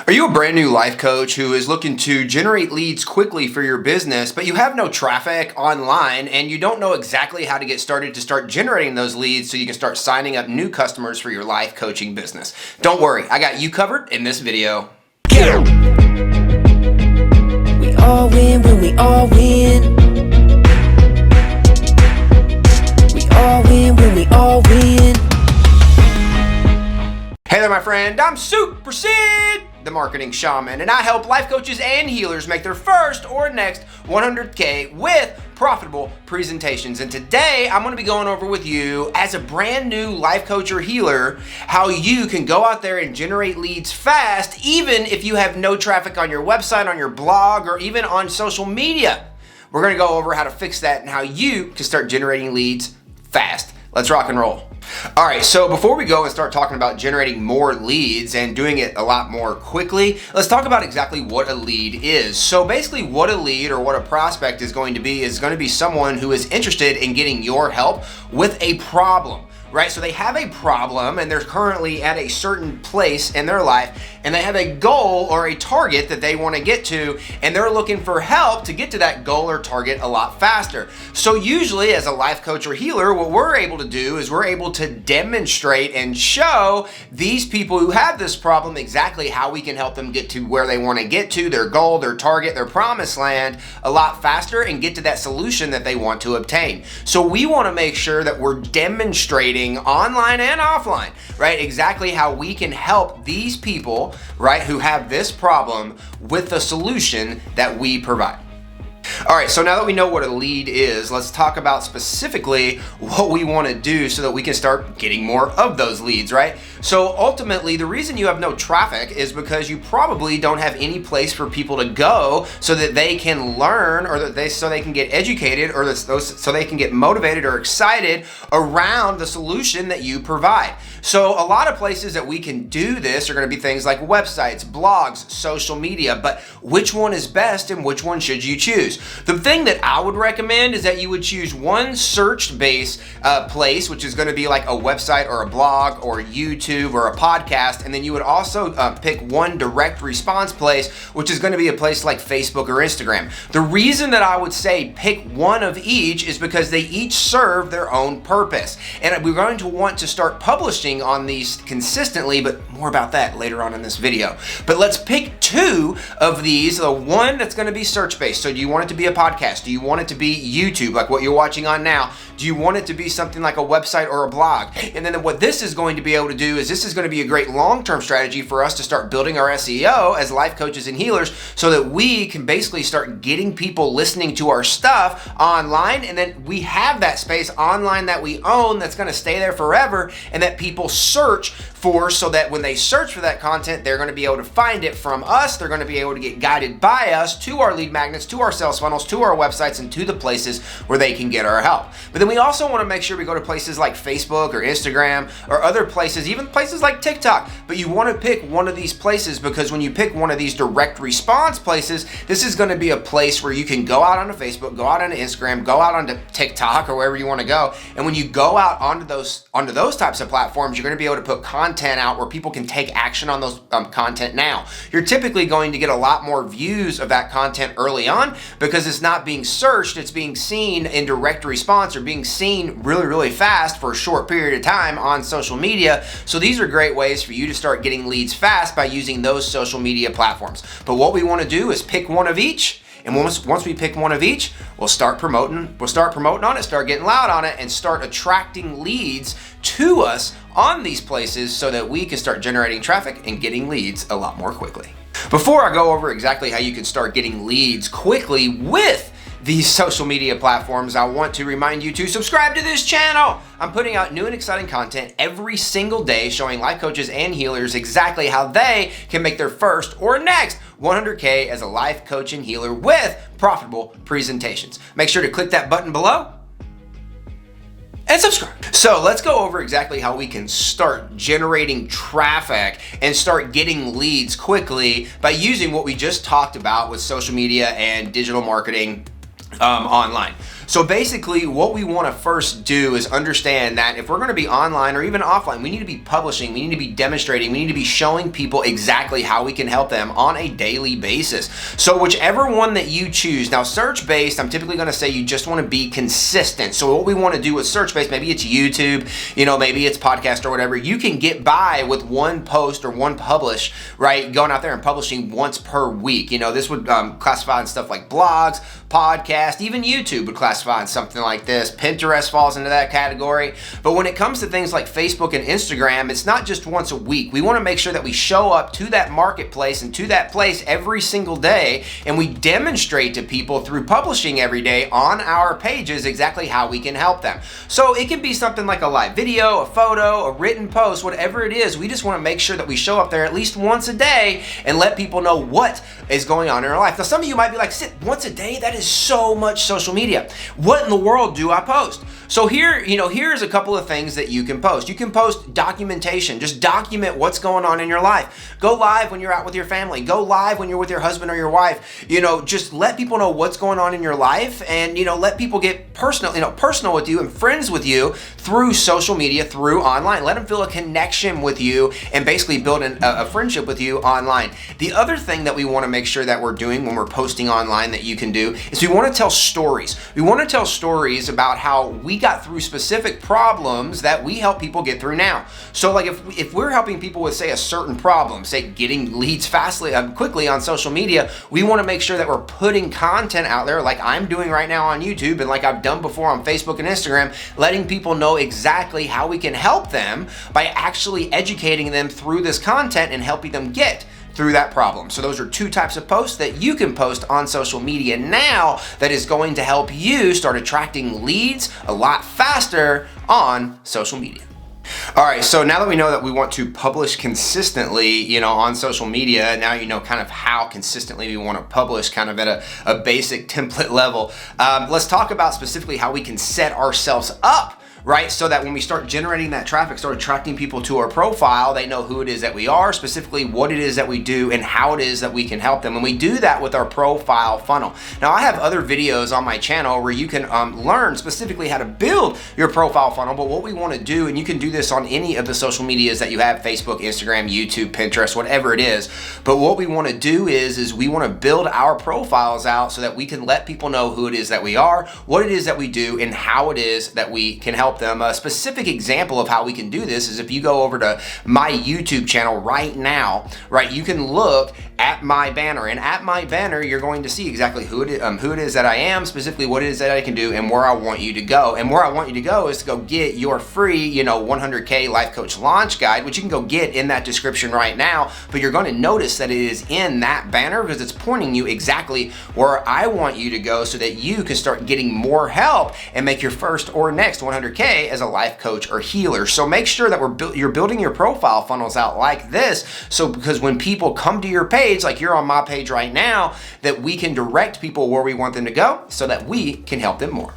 Are you a brand new life coach who is looking to generate leads quickly for your business, but you have no traffic online and you don't know exactly how to get started to start generating those leads so you can start signing up new customers for your life coaching business? Don't worry, I got you covered in this video. We all win when we all win. We all win when we all win. Hey there, my friend. I'm Super Sid, the Marketing Shaman, and I help life coaches and healers make their first or next 100K with profitable presentations. And today I'm going to be going over with you as a brand new life coach or healer how you can go out there and generate leads fast, even if you have no traffic on your website, on your blog, or even on social media. We're going to go over how to fix that and how you can start generating leads fast. Let's rock and roll. All right, so before we go and start talking about generating more leads and doing it a lot more quickly, let's talk about exactly what a lead is. So basically what a lead or what a prospect is going to be someone who is interested in getting your help with a problem. Right? So they have a problem and they're currently at a certain place in their life and they have a goal or a target that they want to get to, and they're looking for help to get to that goal or target a lot faster. So usually as a life coach or healer, what we're able to do is we're able to demonstrate and show these people who have this problem exactly how we can help them get to where they want to get to, their goal, their target, their promised land a lot faster and get to that solution that they want to obtain. So we want to make sure that we're demonstrating online and offline, right? Exactly how we can help these people, right, who have this problem with the solution that we provide. All right, so now that we know what a lead is, let's talk about specifically what we want to do so that we can start getting more of those leads, right? So ultimately, the reason you have no traffic is because you probably don't have any place for people to go so that they can learn, or so they can get educated, or so they can get motivated or excited around the solution that you provide. So a lot of places that we can do this are going to be things like websites, blogs, social media, but which one is best and which one should you choose? The thing that I would recommend is that you would choose one search-based place, which is going to be like a website or a blog or YouTube or a podcast, and then you would also pick one direct response place, which is going to be a place like Facebook or Instagram. The reason that I would say pick one of each is because they each serve their own purpose, and we're going to want to start publishing on these consistently, but more about that later on in this video. But let's pick two of these. The one that's going to be search-based. So do you want it to be a podcast? Do you want it to be YouTube, like what you're watching on now? Do you want it to be something like a website or a blog? And then what this is going to be able to do is this is going to be a great long-term strategy for us to start building our SEO as life coaches and healers so that we can basically start getting people listening to our stuff online, and then we have that space online that we own that's going to stay there forever and that people search for, so that when they search for that content, they're going to be able to find it from us. They're going to be able to get guided by us to our lead magnets, to our sales funnels, to our websites, and to the places where they can get our help. But then we also want to make sure we go to places like Facebook or Instagram or other places, even places like TikTok. But you want to pick one of these places, because when you pick one of these direct response places, this is going to be a place where you can go out onto Facebook, go out onto Instagram, go out onto TikTok or wherever you want to go. And when you go out onto those types of platforms, you're going to be able to put content out where people can take action on those content now. You're typically going to get a lot more views of that content early on because it's not being searched, it's being seen in direct response or being seen really, really fast for a short period of time on social media. So these are great ways for you to start getting leads fast by using those social media platforms. But what we want to do is pick one of each. And once we pick one of each, we'll start promoting on it, start getting loud on it, and start attracting leads to us on these places so that we can start generating traffic and getting leads a lot more quickly. Before I go over exactly how you can start getting leads quickly with these social media platforms, I want to remind you to subscribe to this channel. I'm putting out new and exciting content every single day showing life coaches and healers exactly how they can make their first or next 100K as a life coach and healer with profitable presentations. Make sure to click that button below and subscribe. So let's go over exactly how we can start generating traffic and start getting leads quickly by using what we just talked about with social media and digital marketing online. So basically what we want to first do is understand that if we're going to be online or even offline, we need to be publishing, we need to be demonstrating, we need to be showing people exactly how we can help them on a daily basis. So whichever one that you choose. Now search-based, I'm typically going to say you just want to be consistent. So what we want to do with search-based, maybe it's YouTube, maybe it's podcast or whatever, you can get by with one post or one publish, right? Going out there and publishing once per week. This would classify in stuff like blogs, podcast, even YouTube would classify in something like this. Pinterest falls into that category. But when it comes to things like Facebook and Instagram, it's not just once a week. We want to make sure that we show up to that marketplace and to that place every single day, and we demonstrate to people through publishing every day on our pages exactly how we can help them. So it can be something like a live video, a photo, a written post, whatever it is. We just want to make sure that we show up there at least once a day and let people know what is going on in our life. Now some of you might be like, "Sid, once a day? That is so much social media. What in the world do I post?" So here's a couple of things that you can post. You can post documentation. Just document what's going on in your life. Go live when you're out with your family. Go live when you're with your husband or your wife. Just let people know what's going on in your life, and let people get personal with you and friends with you through social media, through online. Let them feel a connection with you and basically build a friendship with you online. The other thing that we want to make sure that we're doing when we're posting online that you can do is we want to tell stories. We want to tell stories about how we got through specific problems that we help people get through now. So like if we're helping people with, say, a certain problem, say getting leads quickly on social media, we want to make sure that we're putting content out there like I'm doing right now on YouTube and like I've done before on Facebook and Instagram, letting people know exactly how we can help them by actually educating them through this content and helping them get through that problem. So those are two types of posts that you can post on social media now that is going to help you start attracting leads a lot faster on social media. All right, so now that we know that we want to publish consistently, on social media, now you know kind of how consistently we want to publish kind of at a basic template level. Let's talk about specifically how we can set ourselves up, right? So that when we start generating that traffic, start attracting people to our profile, they know who it is that we are, specifically what it is that we do and how it is that we can help them. And we do that with our profile funnel. Now I have other videos on my channel where you can learn specifically how to build your profile funnel, but what we want to do, and you can do this on any of the social medias that you have, Facebook, Instagram, YouTube, Pinterest, whatever it is, but what we want to do is we want to build our profiles out so that we can let people know who it is that we are, what it is that we do, and how it is that we can help them. A specific example of how we can do this is if you go over to my YouTube channel right now, right, you can look at my banner, and at my banner you're going to see exactly who it is that I am, specifically what it is that I can do, and where I want you to go. And where I want you to go is to go get your free 100K Life Coach Launch Guide, which you can go get in that description right now. But you're going to notice that it is in that banner because it's pointing you exactly where I want you to go so that you can start getting more help and make your first or next 100K as a life coach or healer. So make sure that you're building your profile funnels out like this, so because when people come to your page, like you're on my page right now, that we can direct people where we want them to go so that we can help them more.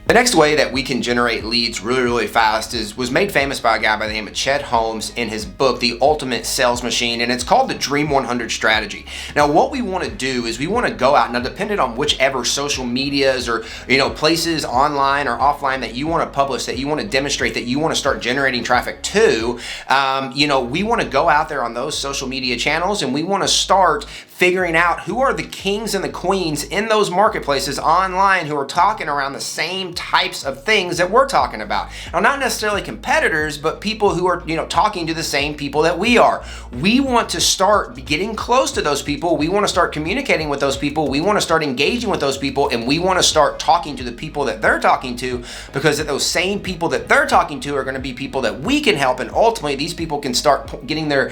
The next way that we can generate leads really fast was made famous by a guy by the name of Chet Holmes in his book, The Ultimate Sales Machine, and it's called the Dream 100 Strategy. Now, what we want to do is we want to go out, now depending on whichever social medias or places online or offline that you want to publish, that you want to demonstrate, that you want to start generating traffic to, we want to go out there on those social media channels and we want to start figuring out who are the kings and the queens in those marketplaces online who are talking around the same types of things that we're talking about. Now, not necessarily competitors, but people who are, talking to the same people that we are. We want to start getting close to those people. We want to start communicating with those people. We want to start engaging with those people, and we want to start talking to the people that they're talking to, because those same people that they're talking to are going to be people that we can help, and ultimately these people can start getting their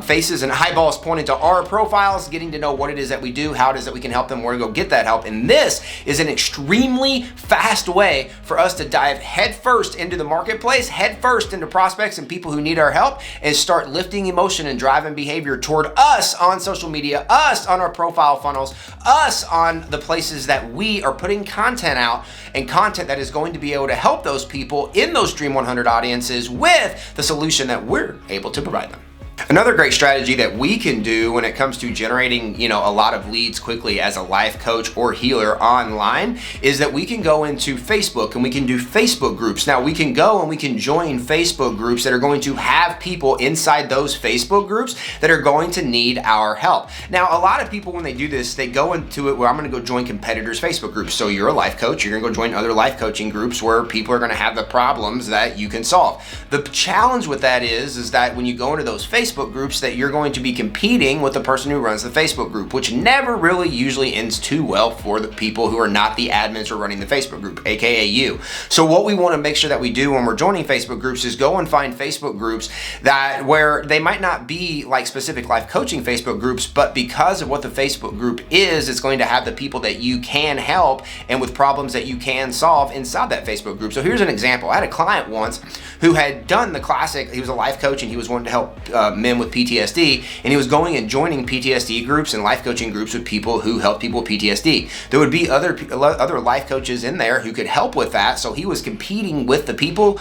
faces and eyeballs pointed to our profiles, getting to know what it is that we do, how it is that we can help them, where to go get that help. And this is an extremely fast way for us to dive headfirst into the marketplace, headfirst into prospects and people who need our help, and start lifting emotion and driving behavior toward us on social media, us on our profile funnels, us on the places that we are putting content out, and content that is going to be able to help those people in those Dream 100 audiences with the solution that we're able to provide them. Another great strategy that we can do when it comes to generating, a lot of leads quickly as a life coach or healer online is that we can go into Facebook and we can do Facebook groups. Now we can go and we can join Facebook groups that are going to have people inside those Facebook groups that are going to need our help. Now, a lot of people, when they do this, they go into it where I'm going to go join competitors' Facebook groups. So you're a life coach, you're going to go join other life coaching groups where people are going to have the problems that you can solve. The challenge with that is that when you go into those Facebook groups that you're going to be competing with the person who runs the Facebook group, which never really usually ends too well for the people who are not the admins or running the Facebook group, aka you. So what we want to make sure that we do when we're joining Facebook groups is go and find Facebook groups that where they might not be like specific life coaching Facebook groups, but because of what the Facebook group is, it's going to have the people that you can help and with problems that you can solve inside that Facebook group. So here's an example. I had a client once who had done the classic, he was a life coach and he was wanting to help men with PTSD, and he was going and joining PTSD groups and life coaching groups with people who help people with PTSD. There would be other life coaches in there who could help with that, so he was competing with the people,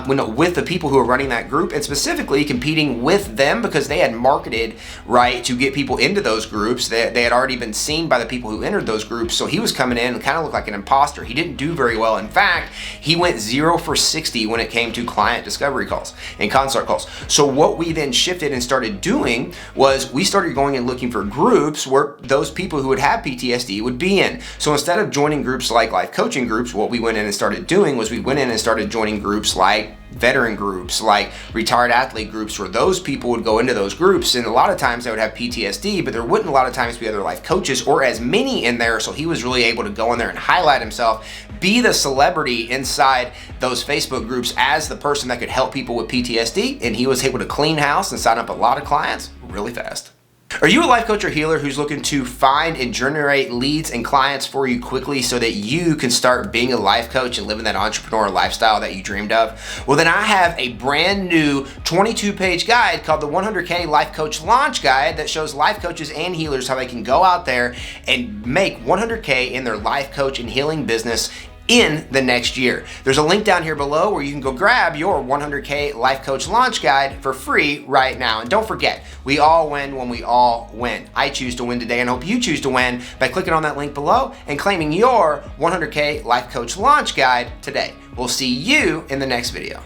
with the people who were running that group, and specifically competing with them because they had marketed right to get people into those groups. They had already been seen by the people who entered those groups, so he was coming in and kind of looked like an imposter. He didn't do very well. In fact, he went 0 for 60 when it came to client discovery calls and consult calls. So what we then shifted and started doing was we started going and looking for groups where those people who would have PTSD would be in. So instead of joining groups like life coaching groups, what we went in and started doing was we went in and started joining groups like veteran groups, like retired athlete groups, where those people would go into those groups, and a lot of times they would have PTSD, but there wouldn't a lot of times be other life coaches or as many in there, so he was really able to go in there and highlight himself, be the celebrity inside those Facebook groups as the person that could help people with PTSD, and he was able to clean house and sign up a lot of clients really fast. Are you a life coach or healer who's looking to find and generate leads and clients for you quickly so that you can start being a life coach and living that entrepreneur lifestyle that you dreamed of? Well, then I have a brand new 22-page guide called the 100K Life Coach Launch Guide that shows life coaches and healers how they can go out there and make 100K in their life coach and healing business in the next year. There's a link down here below where you can go grab your 100K Life Coach Launch Guide for free right now. And don't forget, we all win when we all win. I choose to win today and hope you choose to win by clicking on that link below and claiming your 100K Life Coach Launch Guide today. We'll see you in the next video.